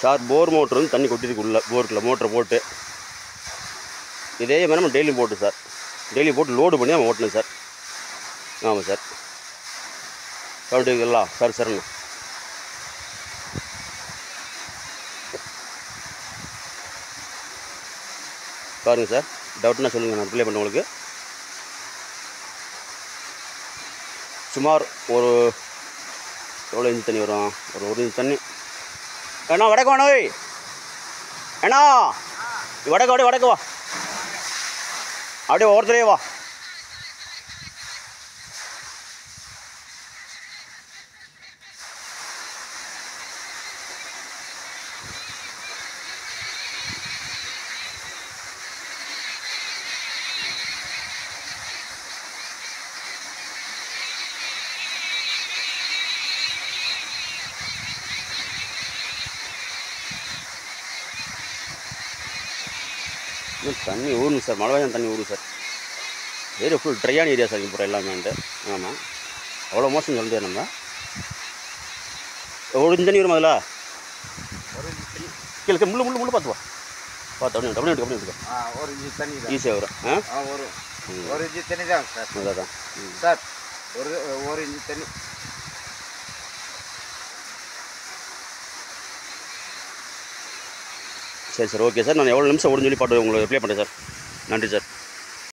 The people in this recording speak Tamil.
சார் போர் மோட்ரு வந்து தண்ணி கொட்டிருக்கு உள்ள போருக்குள்ள மோட்டரை போட்டு இதே மாதிரி நம்ம டெய்லி போட்டு சார் டெய்லி போட்டு லோடு பண்ணி நம்ம ஓட்டணும் சார். ஆமாம் சார். கவுண்டிங்கெல்லாம் சார் சரிண்ணா பாருங்கள் சார். டவுட்னா சொல்லுங்கள், நான் ரிப்ளை பண்ண உங்களுக்கு. சுமார் ஒரு எவ்வளோ இன்ச்சு தண்ணி வரும்? ஒரு இன்ச்சு தண்ணி. ஏண்ணா வடக்கு வாணோ ஏண்ணா வடக்கு அப்படியே வடக்கு வா, அப்படியே ஒவ்வொருத்தரையே வா. தண்ணி ஊறுங்க சார், மழை தான் தண்ணி ஊறும் சார். ஏரியா ஃபுல் ட்ரையான ஏரியா சார் இங்கே போகிற எல்லாமேன்ட்டு. ஆமாம், அவ்வளோ மோசம் சொல்ல முடியாது. நம்ம ஒரு இன்ச்சு தண்ணி வரும் அதில். கீழே முள்ளு முள்ளு முள்ளு பார்த்துவா, பார்த்து அப்படியே அப்படியே எடுக்க ஒரு இன்ச்சு தண்ணி ஈஸியாக வரும். ஒரு இன்ச்சு தண்ணி தான் சார். அதான் சார் ஒரு இன்ச்சு தண்ணி. சரி சார், ஓகே சார். நான் எவ்வளோ நிமிஷம் ஓடுன்னு சொல்லி பாட்டு உங்களுக்கு ரிப்ளை பண்ணுறேன் சார். நன்றி சார்.